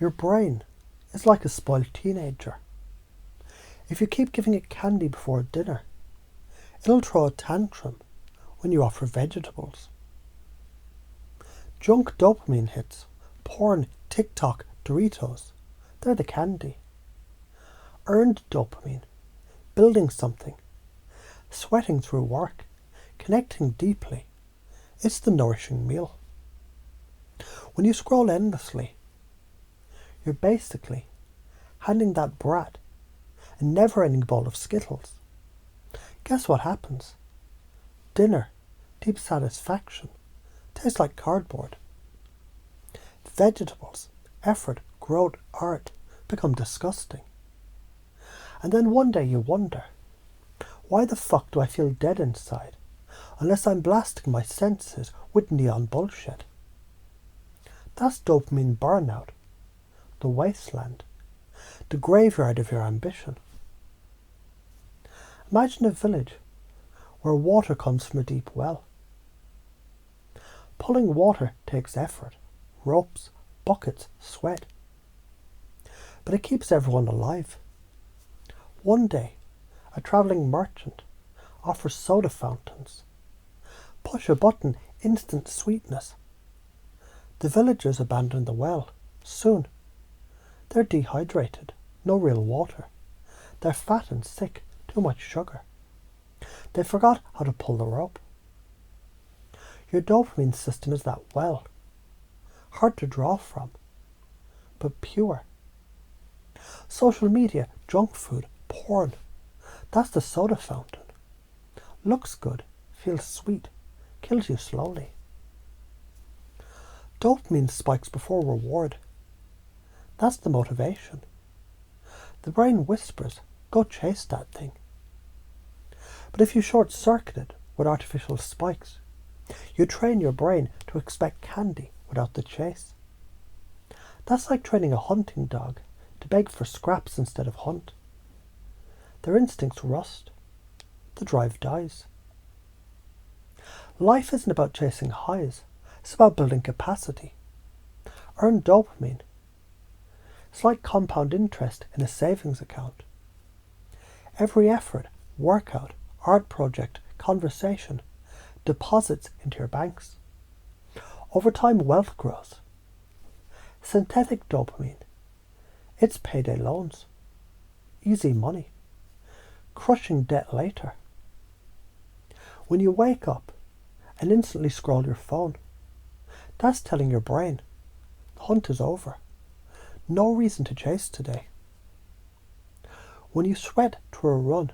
Your brain is like a spoiled teenager. If you keep giving it candy before dinner, it'll throw a tantrum when you offer vegetables. Junk dopamine hits, porn, TikTok, Doritos, they're the candy. Earned dopamine, building something, sweating through work, connecting deeply, it's the nourishing meal. When you scroll endlessly, you're basically handing that brat a never-ending bowl of Skittles. Guess what happens? Dinner, deep satisfaction, tastes like cardboard. Vegetables, effort, growth, art become disgusting. And then one day you wonder, why the fuck do I feel dead inside unless I'm blasting my senses with neon bullshit? That's dopamine burnout, the wasteland, the graveyard of your ambition. Imagine a village where water comes from a deep well. Pulling water takes effort, ropes, buckets, sweat. But it keeps everyone alive. One day, a travelling merchant offers soda fountains. Push a button, instant sweetness. The villagers abandon the well. Soon, they're dehydrated, no real water. They're fat and sick, too much sugar. They forgot how to pull the rope. Your dopamine system is that well. Hard to draw from, but pure. Social media, junk food, porn. That's the soda fountain. Looks good, feels sweet, kills you slowly. Dopamine spikes before reward. That's the motivation. The brain whispers, go chase that thing. But if you short-circuit it with artificial spikes, you train your brain to expect candy without the chase. That's like training a hunting dog to beg for scraps instead of hunt. Their instincts rust. The drive dies. Life isn't about chasing highs. It's about building capacity. Earn dopamine. It's like compound interest in a savings account. Every effort, workout, art project, conversation deposits into your banks. Over time, wealth grows. Synthetic dopamine. It's payday loans. Easy money. Crushing debt later. When you wake up and instantly scroll your phone, that's telling your brain, the hunt is over. No reason to chase today. When you sweat to a run,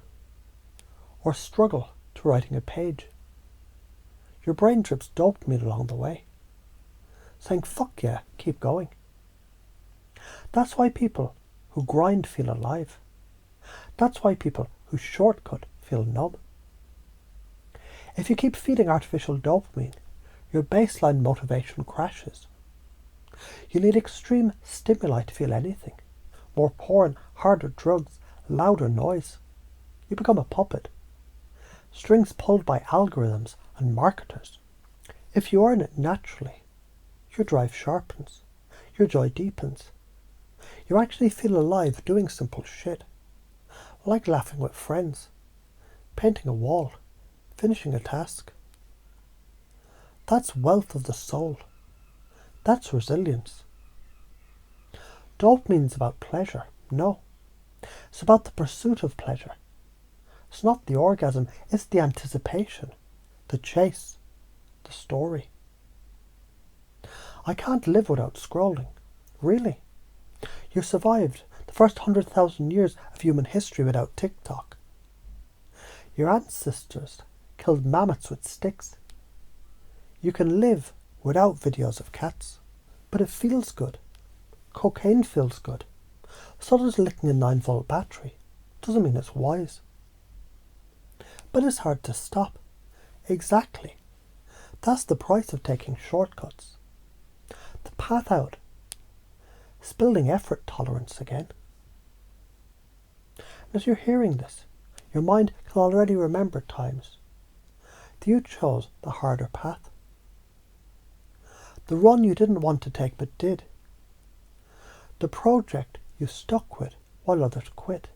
or struggle to writing a page, your brain drips dopamine along the way, saying, fuck yeah, keep going. That's why people who grind feel alive. That's why people who shortcut feel numb. If you keep feeding artificial dopamine, your baseline motivation crashes. You need extreme stimuli to feel anything. More porn, harder drugs, louder noise. You become a puppet. Strings pulled by algorithms and marketers. If you earn it naturally, your drive sharpens. Your joy deepens. You actually feel alive doing simple shit. Like laughing with friends, painting a wall, finishing a task. That's wealth of the soul. That's resilience. Dopamine's about pleasure. No. It's about the pursuit of pleasure. It's not the orgasm, it's the anticipation, the chase, the story. I can't live without scrolling. Really. You survived the first 100,000 years of human history without TikTok. Your ancestors killed mammoths with sticks. You can live without videos of cats. But it feels good. Cocaine feels good. So does licking a 9-volt battery. Doesn't mean it's wise. But it's hard to stop. Exactly. That's the price of taking shortcuts. The path out is building effort tolerance again. As you're hearing this, your mind can already remember times that you chose the harder path. The run you didn't want to take but did. the project you stuck with while others quit,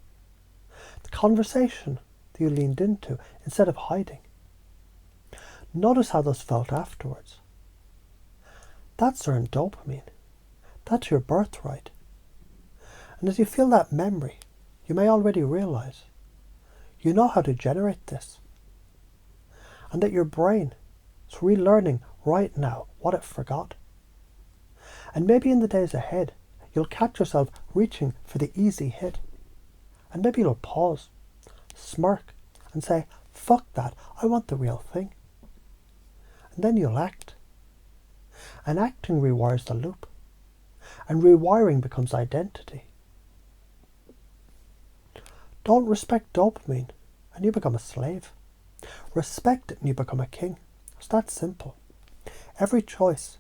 the conversation that you leaned into instead of hiding. Notice how those felt afterwards. That's earned dopamine. That's your birthright. And as you feel that memory, you may already realize you know how to generate this, and that your brain is relearning right now what it forgot. And maybe in the days ahead, you'll catch yourself reaching for the easy hit. And maybe you'll pause, smirk, and say, fuck that, I want the real thing. And then you'll act. And acting rewires the loop. And rewiring becomes identity. Don't respect dopamine and you become a slave. Respect it and you become a king. It's that simple. Every choice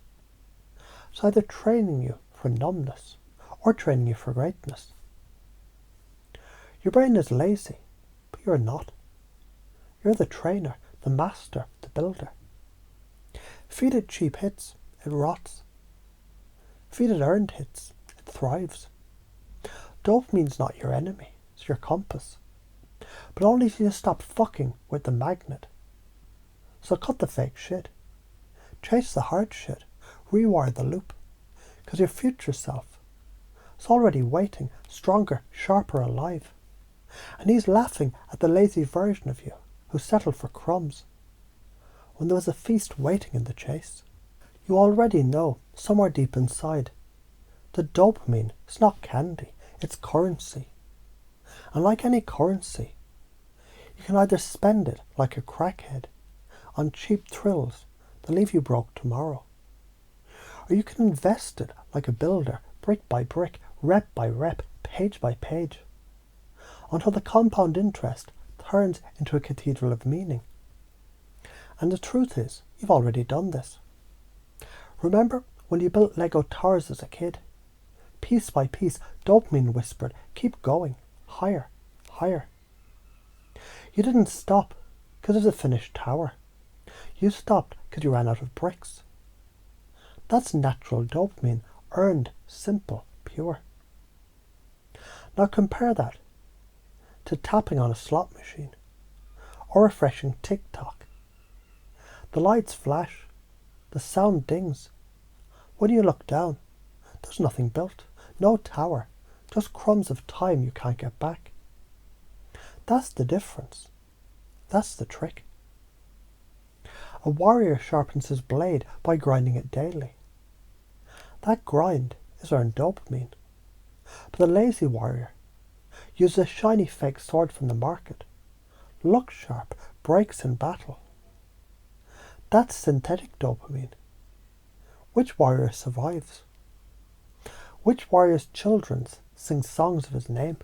is either training you for numbness or training you for greatness. Your brain is lazy, but you're not. You're the trainer, the master, the builder. Feed it cheap hits, it rots. Feed it earned hits, it thrives. Dopamine's not your enemy, it's your compass. But only if you stop fucking with the magnet. So cut the fake shit. Chase the hard shit. Rewire the loop. Because your future self is already waiting, stronger, sharper, alive. And he's laughing at the lazy version of you who settled for crumbs when there was a feast waiting in the chase. You already know, somewhere deep inside, that dopamine is not candy, it's currency. And like any currency, you can either spend it like a crackhead on cheap thrills that leave you broke tomorrow, or you can invest it like a builder, brick by brick, rep by rep, page by page, until the compound interest turns into a cathedral of meaning. And the truth is, you've already done this. Remember when you built Lego towers as a kid? Piece by piece, dopamine whispered, keep going, higher, higher. You didn't stop because it's a finished tower. You stopped because you ran out of bricks. That's natural dopamine, earned, simple, pure. Now compare that to tapping on a slot machine or refreshing TikTok. The lights flash, the sound dings. When you look down, there's nothing built, no tower, just crumbs of time you can't get back. That's the difference. That's the trick. A warrior sharpens his blade by grinding it daily. That grind is earned dopamine. But the lazy warrior uses a shiny fake sword from the market, looks sharp, breaks in battle. That's synthetic dopamine. Which warrior survives? Which warrior's children sing songs of his name?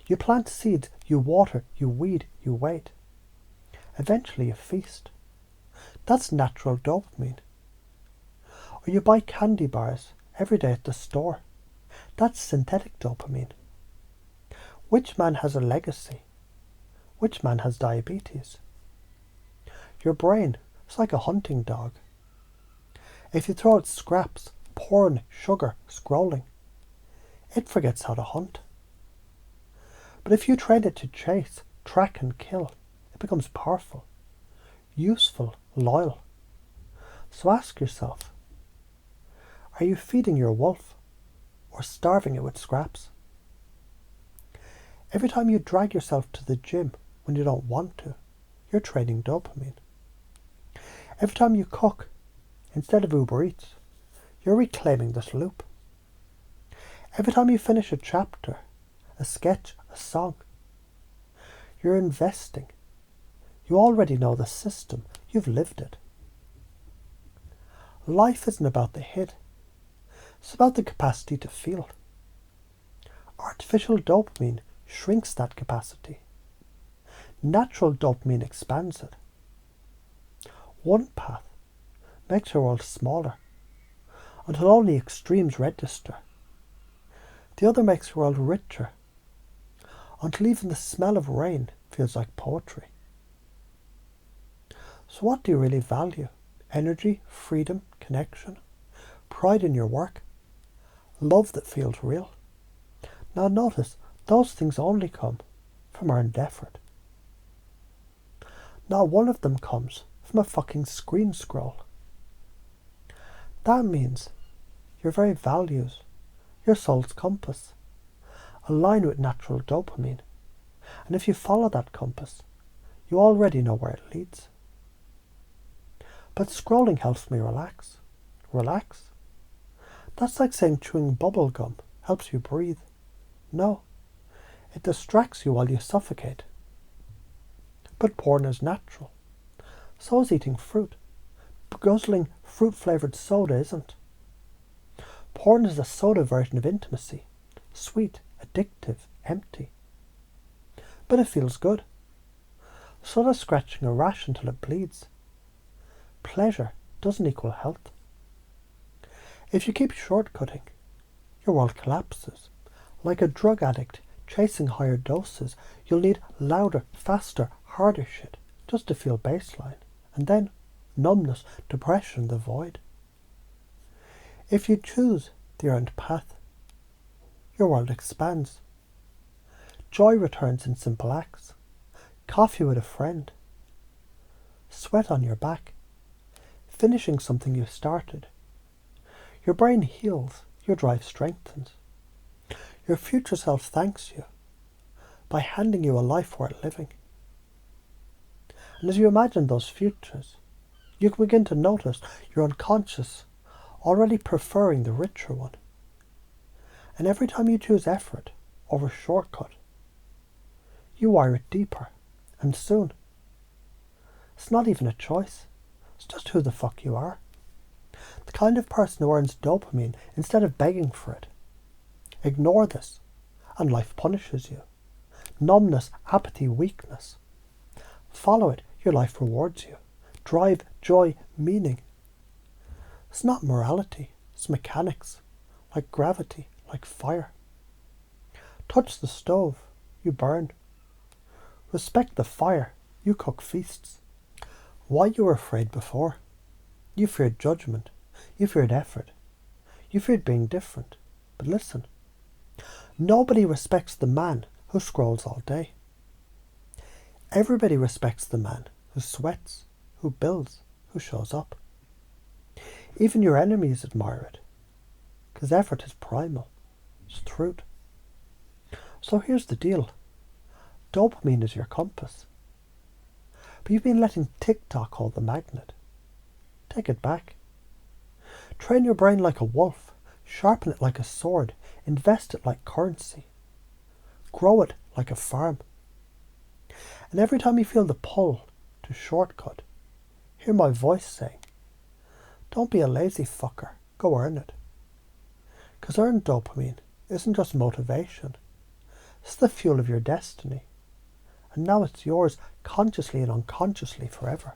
You plant seeds, you water, you weed, you wait. Eventually you feast. That's natural dopamine. Or you buy candy bars every day at the store. That's synthetic dopamine. Which man has a legacy? Which man has diabetes? Your brain is like a hunting dog. If you throw it scraps, porn, sugar, scrolling, it forgets how to hunt. But if you train it to chase, track and kill, it becomes powerful, useful, loyal. So ask yourself, are you feeding your wolf or starving it with scraps? Every time you drag yourself to the gym when you don't want to, you're training dopamine. Every time you cook instead of Uber Eats, you're reclaiming this loop. Every time you finish a chapter, a sketch, a song, you're investing. You already know the system. You've lived it. Life isn't about the hit. It's about the capacity to feel. Artificial dopamine shrinks that capacity. Natural dopamine expands it. One path makes your world smaller until only extremes register. The other makes your world richer until even the smell of rain feels like poetry. So what do you really value? Energy, freedom, connection, pride in your work, love that feels real. Now notice, those things only come from earned effort. Not one of them comes from a fucking screen scroll. That means your very values, your soul's compass, align with natural dopamine. And if you follow that compass, you already know where it leads. But scrolling helps me relax. Relax? That's like saying chewing bubble gum helps you breathe. No, it distracts you while you suffocate. But porn is natural. So is eating fruit. Guzzling fruit-flavoured soda isn't. Porn is a soda version of intimacy. Sweet, addictive, empty. But it feels good. So does scratching a rash until it bleeds. Pleasure doesn't equal health. If you keep shortcutting, your world collapses. Like a drug addict chasing higher doses, you'll need louder, faster, harder shit just to feel baseline. And then numbness, depression, the void. If you choose the earned path, your world expands. Joy returns in simple acts. Coffee with a friend. Sweat on your back. Finishing something you started. Your brain heals, your drive strengthens. Your future self thanks you by handing you a life worth living. And as you imagine those futures, you can begin to notice your unconscious already preferring the richer one. And every time you choose effort over shortcut, you wire it deeper, and soon. It's not even a choice, it's just who the fuck you are. The kind of person who earns dopamine instead of begging for it. Ignore this, and life punishes you. Numbness, apathy, weakness. Follow it, your life rewards you. Drive, joy, meaning. It's not morality, it's mechanics, like gravity, like fire. Touch the stove, you burn. Respect the fire, you cook feasts. Why you were afraid before? You feared judgment, you feared effort, you feared being different. But listen, nobody respects the man who scrolls all day. Everybody respects the man who sweats, who builds, who shows up. Even your enemies admire it, because effort is primal, it's truth. So here's the deal. Dopamine is your compass. But you've been letting TikTok hold the magnet. Take it back. Train your brain like a wolf, sharpen it like a sword, invest it like currency. Grow it like a farm. And every time you feel the pull to shortcut, hear my voice saying, don't be a lazy fucker, go earn it. Because earned dopamine isn't just motivation, it's the fuel of your destiny. And now it's yours consciously and unconsciously forever.